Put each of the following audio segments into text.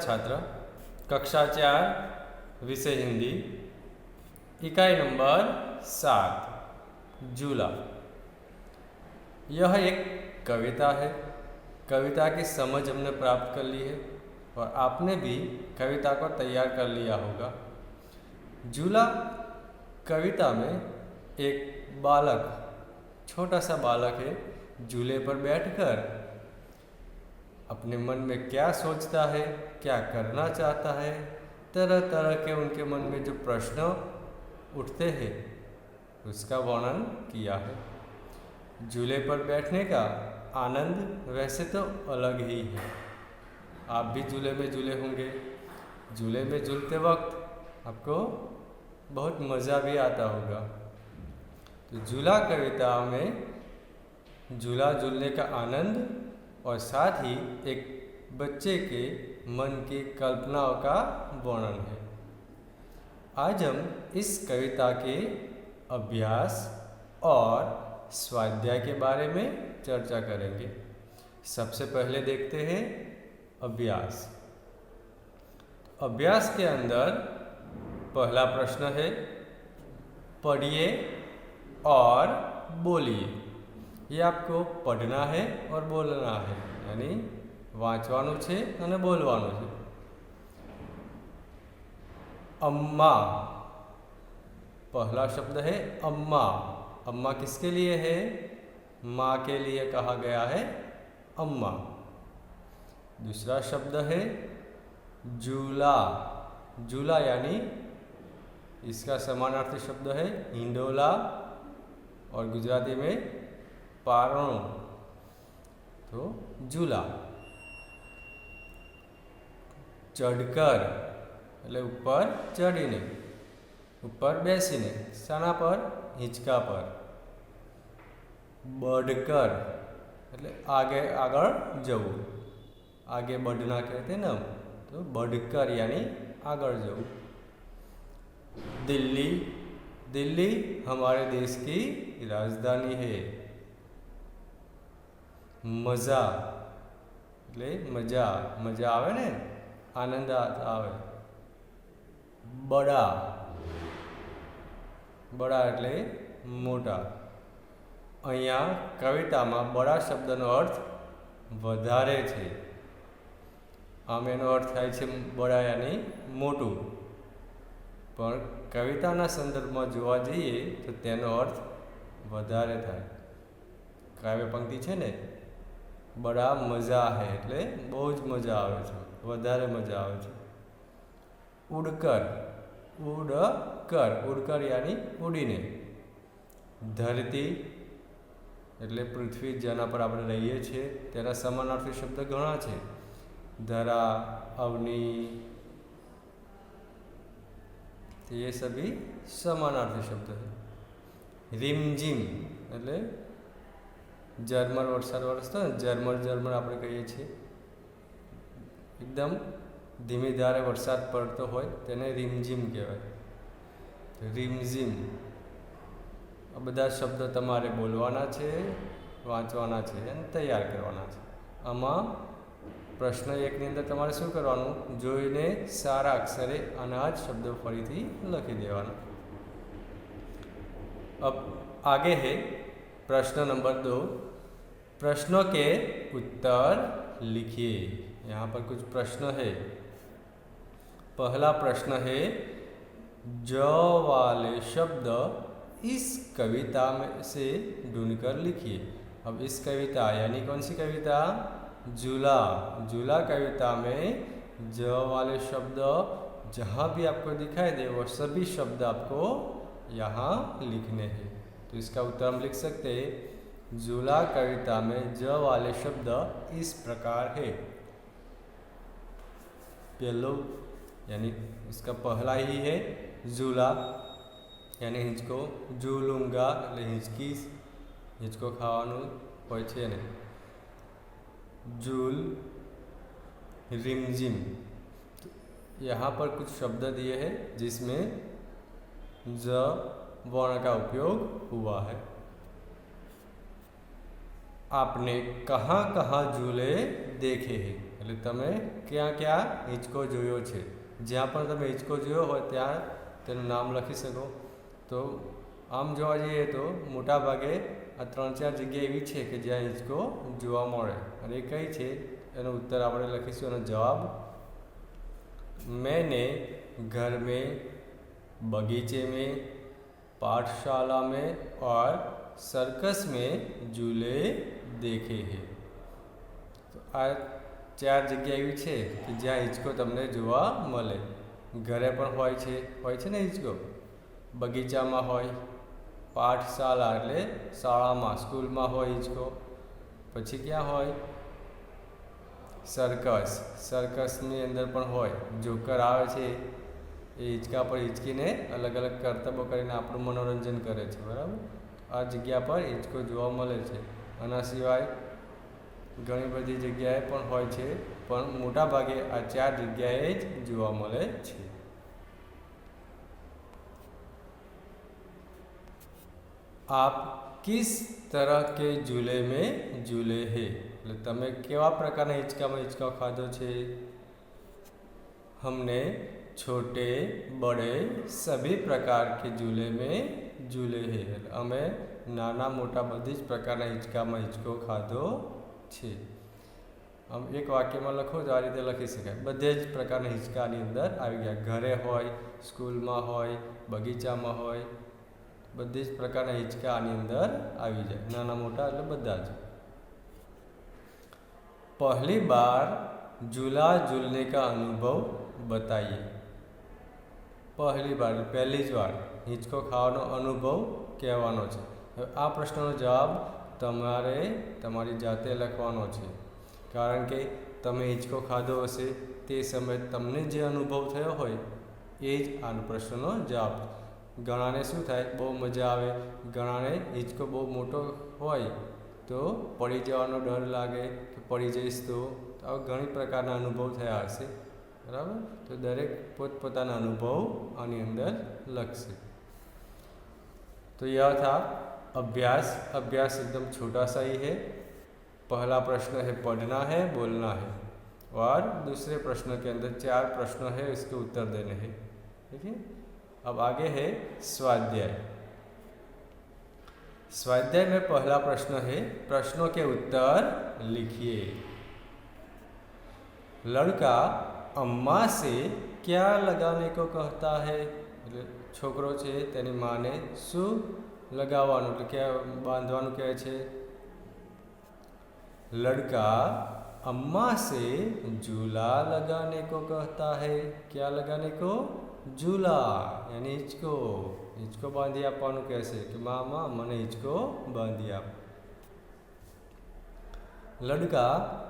छात्र, कक्षा 4, विषय हिंदी, इकाई नंबर 7, झूला। यह एक कविता है। कविता की समझ हमने प्राप्त कर ली है और आपने भी कविता को तैयार कर लिया होगा। झूला कविता में एक बालक, छोटा सा बालक है, झूले पर बैठकर अपने मन में क्या सोचता है, क्या करना चाहता है, तरह तरह के उनके मन में जो प्रश्न उठते हैं उसका वर्णन किया है। झूले पर बैठने का आनंद वैसे तो अलग ही है। आप भी झूले में झूले होंगे। झूले में झूलते वक्त आपको बहुत मज़ा भी आता होगा। तो झूला कविता में झूला झूलने का आनंद और साथ ही एक बच्चे के मन की कल्पनाओं का वर्णन है। आज हम इस कविता के अभ्यास और स्वाध्याय के बारे में चर्चा करेंगे। सबसे पहले देखते हैं अभ्यास। अभ्यास के अंदर पहला प्रश्न है, पढ़िए और बोलिए। ये आपको पढ़ना है और बोलना है, यानी वांचवानुं छे अने बोलवानुं छे। अम्मा, पहला शब्द है अम्मा। अम्मा किसके लिए है? माँ के लिए कहा गया है अम्मा। दूसरा शब्द है झूला। झूला यानी इसका समानार्थी शब्द है हिंडोला और गुजराती में पारणो। तो झूला। चढ़कर એટલે ઉપર ચડીને, ઉપર બેસીને, શાના પર? હિંચકા પર। बढ़कर એટલે आगे આગળ જવું, आगे बढ़ना कहते हैं ना, तो बढ़कर यानी आगे जવું। दिल्ली, दिल्ली हमारे देश की राजधानी है। मजा એટલે मजा, मजा आवे ने, आनंद आवे। बड़ा, बड़ा એટલે मोटा। अहींया कवितामां बड़ा शब्दनो अर्थ वधारे छे। आम एनो अर्थ थाय छे बड़ा यानी मोटुं, पण कविताना संदर्भमां जोवा जईए तो तेनो अर्थ वधारे थाय। काव्य पंक्ति छे ने, बड़ा मजा है એટલે बहुज मजा आवे छे, वधारे मजा आवे छे। उड़कर, उड़कर, उड़कर यानी उड़ीने। धरती એટલે पृथ्वी जेना पर आपणे रहीए छीए तेना समानार्थी शब्द घणा छे। धरा, अवनी, तो ये सभी समानार्थी शब्द है। रिमझिम એટલે झरमर वरसाद वरसतो ने, झरमर झरमर आपणे कहीए छीए। एकदम धीमी धारे वरसाद पड़तो होय तेने रिमझिम कहेवाय। रिमझिम। आ बधा शब्द तमारे बोलवाना छे, वांचवाना छे अने तैयार करवाना छे। आमां प्रश्न 1 ની અંદર તમારે શું કરવાનું? જોઈને સારા અક્ષરે અને આ જ શબ્દો ફરીથી લખી દેવાના। अब आगे है प्रश्न नंबर 2। प्रश्नों के उत्तर लिखिए। यहाँ पर कुछ प्रश्न है। पहला प्रश्न है, ज वाले शब्द इस कविता में से ढूंढकर लिखिए। अब इस कविता यानी कौन सी कविता? झूला। झूला कविता में ज वाले शब्द जहाँ भी आपको दिखाई दे वो सभी शब्द आपको यहाँ लिखने हैं। तो इसका उत्तर हम लिख सकते हैं, झूला कविता में ज वाले शब्द इस प्रकार है। पहलो यानी इसका पहला ही है झूला, यानी हिंचको। झूलूंगा એટલે हिंचकीस, हिंचको खावानुं होय छे ने। झूल, रिमझिम। यहाँ पर कुछ शब्द दिए हैं जिसमें ज वर्ण का उपयोग हुआ है। आपने कहाँ कहाँ झूले देखे हैं? એટલે તમે ક્યાં ક્યાં હિંચકો જોયો છે, જ્યાં પણ તમે હિંચકો જોયો હોય ત્યાં તેનું નામ લખી શકો. તો આમ જોવા જઈએ તો મોટા ભાગે આ 3-4 જગ્યા એવી છે કે જ્યાં હિંચકો જોવા મળે, અને એ કઈ છે એનો ઉત્તર આપણે લખીશું. એનો જવાબ: मैंने घर में, बगीचे में, पाठशाला में और सर्कस में झूले देखे हैं. તો આ 4 જગ્યા એવી છે કે જ્યાં હિંચકો તમને જોવા મળે. ઘરે પણ હોય છે ને હિંચકો, બગીચામાં હોય, પાઠશાલા એટલે શાળામાં સ્કૂલમાં હોય હિંચકો, પછી ક્યાં હોય સર્કસની અંદર પણ હોય. જોકર આવે છે એ હિંચકા પર હિંચકીને અલગ અલગ કરતબો કરીને આપણું મનોરંજન કરે છે, બરાબર. આ જગ્યા પર હિંચકો જોવા મળે છે. આના સિવાય ઘણી બધી જગ્યાએ પણ હોય છે, પણ મોટા ભાગે આ 4 જગ્યાએ જ જોવા મળે છે. आप किस तरह के झूले में झूले हैं? એટલે તમે કેવા પ્રકારના હિંચકામાં હિંચકો ખાધો છે? हमने छोटे बड़े सभी प्रकार के झूले में झूले हैं. એટલે અમે નાના મોટા બધી જ પ્રકારના હિંચકામાં હિંચકો ખાધો છે. આમ એક વાક્યમાં લખો તો આ રીતે લખી શકાય. બધે જ પ્રકારના હિંચકાની અંદર આવી ગયા. ઘરે હોય, સ્કૂલમાં હોય, બગીચામાં હોય, બધી જ પ્રકારના હિંચકા આની અંદર આવી જાય. નાના મોટા એટલે બધા જ. પહેલી બાર झूला झूलने का अनुभव बताइए. પહેલી વાર પહેલી જ વાર હિંચકો ખાવાનો અનુભવ કહેવાનો છે. હવે આ પ્રશ્નનો જવાબ તમારે તમારી જાતે લખવાનો છે, કારણ કે તમે હિંચકો ખાધો હશે તે સમયે તમને જે અનુભવ થયો હોય એ જ આ પ્રશ્નનો જવાબ. ઘણાને શું થાય, બહુ મજા આવે. ઘણાને હિંચકો બહુ મોટો હોય તો પડી જવાનો ડર લાગે કે પડી જઈશ તો. આવા ઘણી પ્રકારના અનુભવ થયા હશે, बराबर. तो दरेक पोतपोताना अनुभव आनी अंदर लगશે. तो यह था अभ्यास. अभ्यास एकदम छोटा सा ही है. पहला प्रश्न है पढ़ना है, बोलना है, और दूसरे प्रश्न के अंदर 4 प्रश्न है, इसके उत्तर देने हैं. ठीक है. अब आगे है स्वाध्याय. स्वाध्याय में पहला प्रश्न है, प्रश्नों के उत्तर लिखिए. लड़का अम्मा से क्या लगाने को कहता है. छोकरो छे तेनी माने शू लगावानुं એટલે કે બાંધવાનું કહે છે. लड़का अम्मा से झूला लगाने को कहता है. क्या लगाने को? झूला यानी हिंचको. हिंचको बांधी आपवानुं कहेशे कि मामा मने हिंचको बांधी आप. लड़का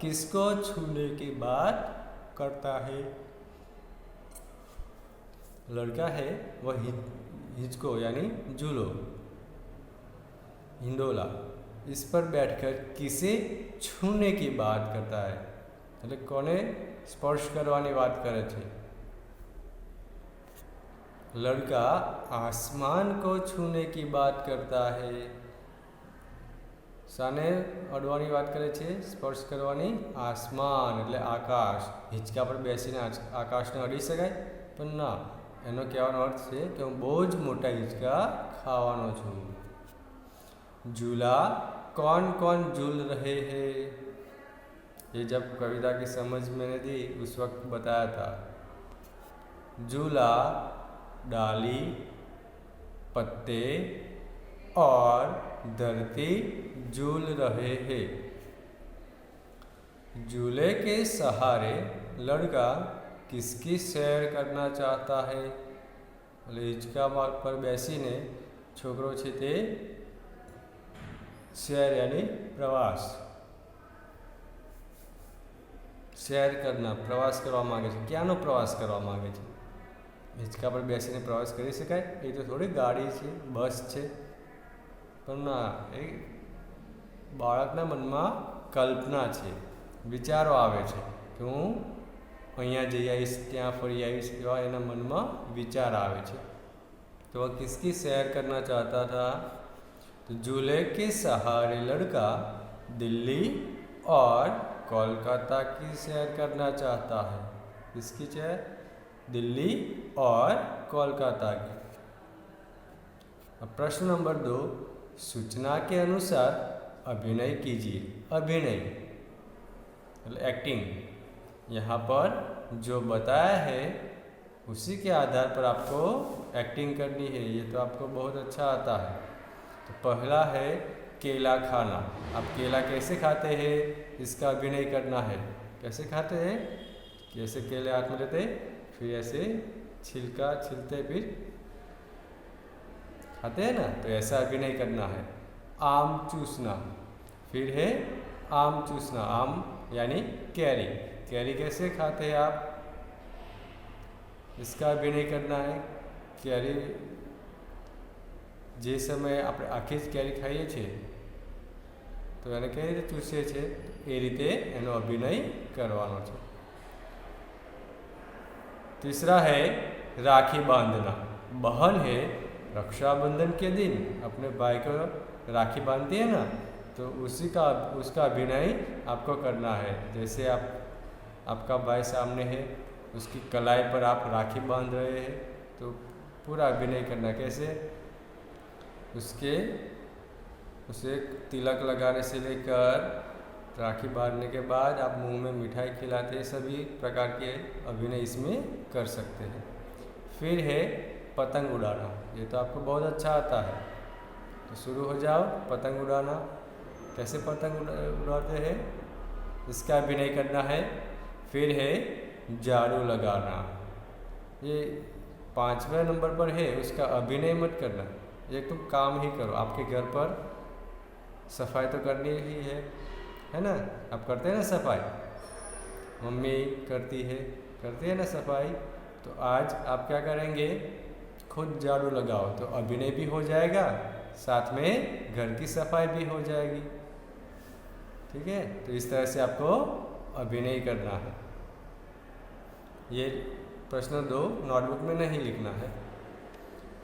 किसको छूने की बात करता है. लड़का है वह हिंचको यानी झूलो, हिंडोला, इस पर बैठकर किसे छूने की बात करता है. એટલે કોને સ્પર્શ કરવાની વાત કરે છે. लड़का आसमान को छूने की बात करता है. साने अडवानी बात करे छे, स्पर्श करवानी. आसमान એટલે આકાશ. હિંચકા પર બેસીને આકાશને અડી શકાય? પણ ના, એનો કહેવાનો અર્થ છે કે હું બહુ જ મોટા હિંચકા ખાવાનો છું. झूला कौन कौन झूल रहे हैं. ये जब कविता की समझ मैंने दी उस वक्त बताया था. झूला डाली, पत्ते और धरती झूल रहे हैं. झूले के सहारे लड़का किसकी सैर करना चाहता है. हिंचका पर बेसीने छोकरो छे ते सैर यानी प्रवास, सैर करना प्रवास करवा मांगे छे. क्यानो प्रवास करवा मांगे छे. हिंचका पर बेसीने प्रवास करी शकाय? ए तो थोड़ी गाड़ी छे, बस छे. पण ना, ए बाळकना मनमा कल्पना छे, विचारो आवे छे कि हूँ अहींया जई आवीश, त्यां फरी आवीश, एवा एना मनमा विचार आवे छे. तो वह किसकी सैर करना चाहता था. तो झूले के सहारे लड़का दिल्ली और कोलकाता की सैर करना चाहता है। किसकी सैर? दिल्ली और कोलकाता की। अब प्रश्न नंबर 2, सूचना के अनुसार अभिनय कीजिए। अभिनय मतलब एक्टिंग। यहाँ पर जो बताया है उसी के आधार पर आपको एक्टिंग करनी है। ये तो आपको बहुत अच्छा आता है। तो पहला है केला खाना। आप केला कैसे खाते हैं इसका अभिनय करना है। कैसे खाते हैं? कैसे केले हाथ में लेते, फिर ऐसे छिलका छिलते फिर खाते हैं ना, तो ऐसा अभिनय करना है। आम चूसना, फिर है आम चूसना। आम यानी कैरी। कैरी कैसे खाते हैं आप, इसका अभिनय करना है। कैरी જે સમયે આપણે આખી જ કેરી ખાઈએ છીએ તો એને કઈ રીતે ચૂસીએ છીએ, એ રીતે એનો અભિનય કરવાનો છે। तीसरा है राखी बांधना। बहन है, रक्षाबंधन के दिन अपने भाई को राखी बांधती है ना, तो उसका अभिनय आपको करना है। जैसे आपका भाई सामने है, उसकी कलाई पर आप राखी बांध रहे हैं, तो पूरा अभिनय करना। कैसे? उसे तिलक लगाने से लेकर राखी बांधने के बाद आप मुंह में मिठाई खिलाते हैं, सभी प्रकार के अभिनय इसमें कर सकते हैं। फिर है पतंग उड़ाना। ये तो आपको बहुत अच्छा आता है, तो शुरू हो जाओ पतंग उड़ाना। कैसे पतंग उड़ाते हैं इसका अभिनय करना है। फिर है झाड़ू लगाना। ये 5वें नंबर पर है, उसका अभिनय मत करना, ये तुम काम ही करो। आपके घर पर सफाई तो करनी ही है ना, आप करते हैं ना सफाई, मम्मी करती है ना सफाई, तो आज आप क्या करेंगे, खुद झाड़ू लगाओ, तो अभिनय भी हो जाएगा, साथ में घर की सफाई भी हो जाएगी। ठीक है, तो इस तरह से आपको अभिनय करना है। ये प्रश्न 2 नोटबुक में नहीं लिखना है।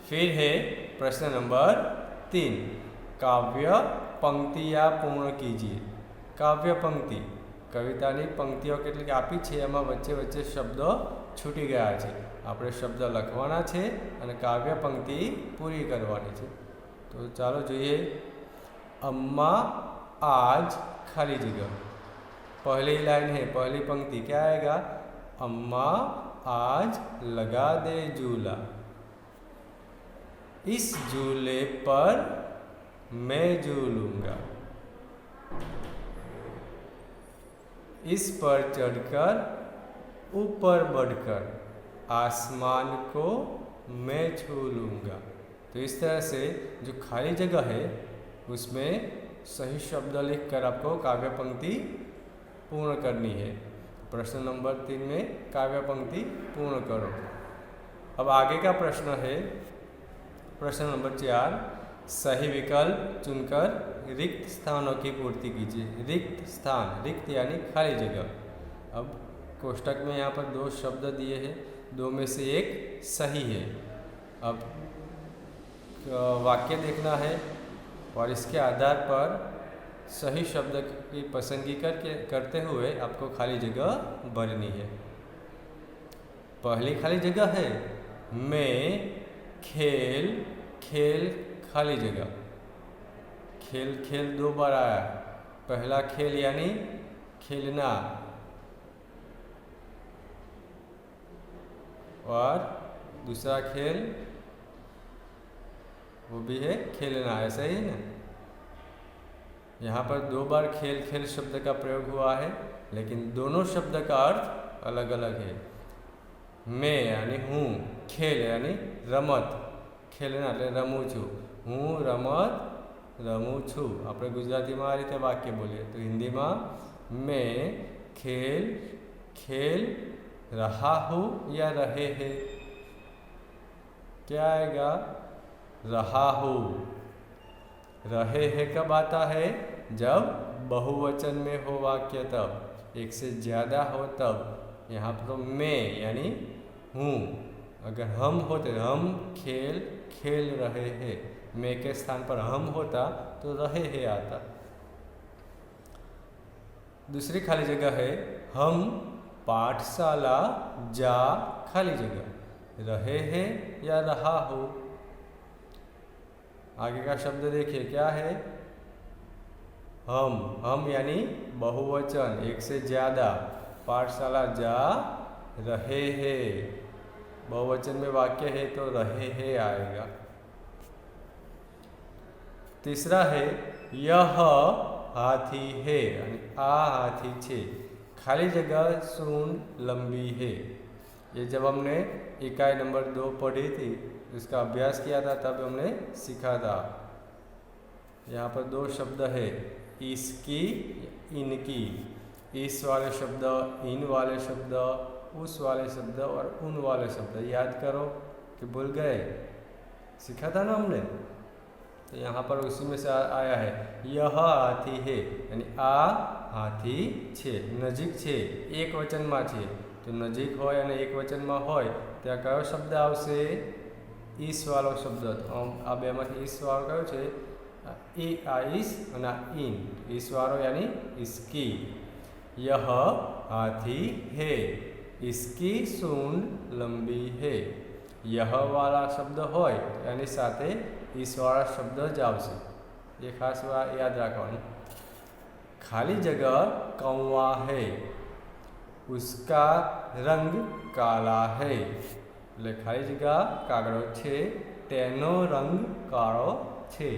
फिर है प्रश्न नंबर 3, काव्य पंक्तियाँ पूर्ण कीजिए। काव्य पंक्ति कविताની પંક્તિઓ કેટલી આપી છે, એમાં વચ્ચે વચ્ચે શબ્દો છૂટી ગયા છે, આપણે શબ્દ લખવાના છે અને કાવ્ય પંક્તિ પૂરી કરવાની છે। તો ચાલો જોઈએ। अम्मा आज खाली जगह। पहली लाइन है, पहली पंक्ति क्या आएगा, अम्मा आज लगा दे झूला, इस झूले पर मैं झूलूंगा, इस पर चढ़कर ऊपर बढ़कर आसमान को मैं छू लूँगा। तो इस तरह से जो खाली जगह है उसमें सही शब्द लिखकर आपको काव्य पंक्ति पूर्ण करनी है। प्रश्न नंबर 3 में काव्य पंक्ति पूर्ण करो। अब आगे का प्रश्न है प्रश्न नंबर 4, सही विकल्प चुनकर रिक्त स्थानों की पूर्ति कीजिए। रिक्त स्थान, रिक्त यानी खाली जगह। अब कोष्टक में यहाँ पर 2 शब्द दिए हैं, 2 में से एक सही है। अब वाक्य देखना है और इसके आधार पर सही शब्द की पसंदगी करते हुए आपको खाली जगह भरनी है। पहली खाली जगह है मैं, खेल, खेल खाली जगह। खेल खेल 2 बार आया। पहला खेल यानी खेलना, और दूसरा खेल वो भी है खेलना, ऐसा ही ना। यहाँ पर 2 बार खेल खेल शब्द का प्रयोग हुआ है, लेकिन दोनों शब्द का अर्थ अलग अलग है। मैं यानी हूँ, खेल यानी रमत, खेलना એટલે રમું છું, હું રમત રમું છું। આપણે ગુજરાતીમાં આ રીતે વાક્ય બોલીએ, તો हिंदीમાં मैं खेल खेल रहा हूँ या रहे हैं, क्या आएगा, रहा हूँ। रहे हैं कब आता है, जब बहुवचन में हो वाक्य, तब एक से ज़्यादा हो तब। यहाँ पर मैं यानी हूँ, अगर हम होते, हम खेल खेल रहे हैं, मैं के स्थान पर हम होता तो रहे हैं आता। दूसरी खाली जगह है हम पाठशाला जा खाली जगह रहे हैं या रहा हो। आगे का शब्द देखिए क्या है, हम यानी बहुवचन, एक से ज्यादा। पाठशाला जा रहे हैं, बहुवचन में वाक्य है तो रहे हैं आएगा। तीसरा है यह हाथी है यानी आ हाथी छे, खाली जगह सूंड लंबी है। ये जब हमने इकाई नंबर 2 पढ़ी थी, उसका अभ्यास किया था, तब हमने सीखा था। यहाँ पर 2 शब्द है, इसकी इनकी। इस वाले शब्द, इन वाले शब्द, उस वाले शब्द और उन वाले शब्द याद करो कि भूल गए, सीखा था ना हमने। तो यहाँ पर उसी में से आया है यह हाथी है यानी आ हाथी छे, नजीक छे, एक वचन में छे। तो नजीक हो અને एक वचन में हो त्या कयो शब्द आवशे, ईस वालो शब्द। तो आ बेमांथी ईस वाळो कयो छे, ईस અને इन। ईस वाळो यानी इसकी। यह हाथी है, इसकी सूंड लंबी है। यह वाला शब्द होय एनी साथे ईस वाला शब्द ज आवशे, ये खास याद राखवानुं। खाली जगह कौवा है, उसका रंग काला है। એટલે ખાલી જગ્યા કાગડો છે, તેનો રંગ કાળો છે।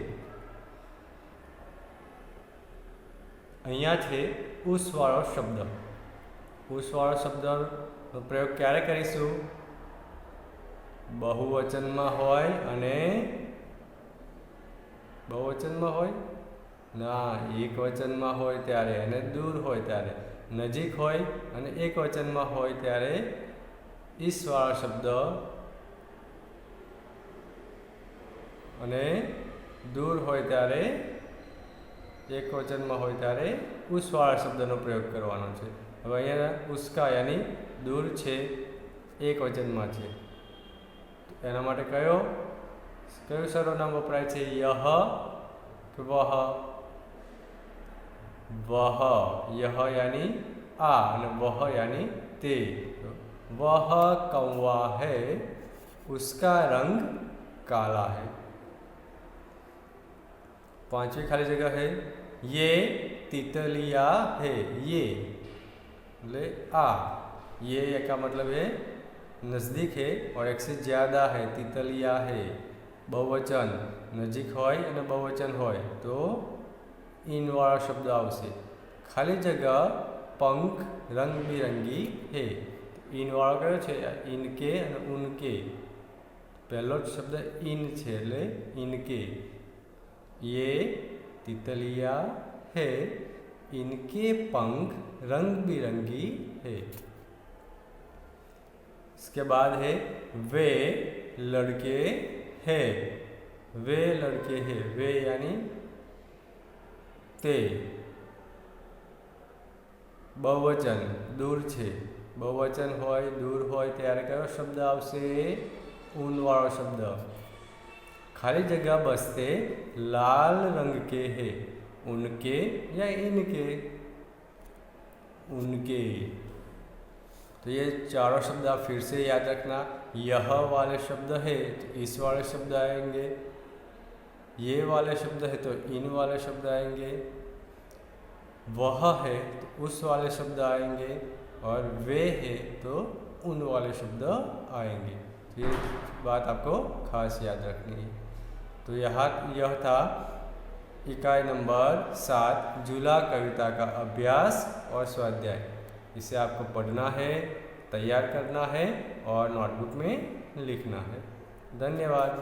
અહીંયા છે ઉસવાળો શબ્દ। ઉસવાળો શબ્દનો પ્રયોગ ક્યારે કરીશું? बहुवचનમાં હોય અને बहुवचનમાં હોય ના, એક વચનમાં હોય ત્યારે અને દૂર હોય ત્યારે। નજીક હોય અને એક વચનમાં હોય ત્યારે ઈસવાળો શબ્દ અને दूर હોય ત્યારે एक वचन में होय त्यारे उसवाळा शब्दनो प्रयोग करवानो छे। हवे अहींया उसका यानी दूर छे, एक वचन में छे, तो एना माटे कयो सर्वनाम वपराय छे? यह के वह? वह। यह यानी आ અને वह यानी ते। वह कौवा है, उसका रंग काला है। 5वीं खाली जगह है ये तितलिया है। ये ले आ, ये का मतलब है नज़दीक है और एक से ज़्यादा है। तितलिया है बहुवचन, नजीक होय અને बहुवचन होय तो इन वाला शब्द आवशे। खाली जगह पंख रंग बिरंगी है, इन वाला कयो छे? इनके અને उनके। पहलो शब्द इन छे એટલે इनके। ये तितलिया है, इनके पंख रंग बिरंगी है। इसके बाद है वे लड़के हैं। वे लड़के हैं, वे यानी ते। बहुवचन दूर छे, बहुवचन होय दूर होय त्यारे कयो शब्द आवशे? ऊन वाळो शब्द। खाली जगह बसते लाल रंग के है, उनके या इनके? उनके। तो ये चारों शब्द आप फिर से याद रखना। यह वाले शब्द है तो इस वाले शब्द आएंगे, ये वाले शब्द है तो इन वाले शब्द आएंगे, वह है तो उस वाले शब्द आएंगे, और वे है तो उन वाले शब्द आएंगे। तो ये बात आपको खास याद रखनी है। तो यह था इकाई नंबर 7 झूला कविता का अभ्यास और स्वाध्याय। इसे आपको पढ़ना है, तैयार करना है और नोटबुक में लिखना है। धन्यवाद।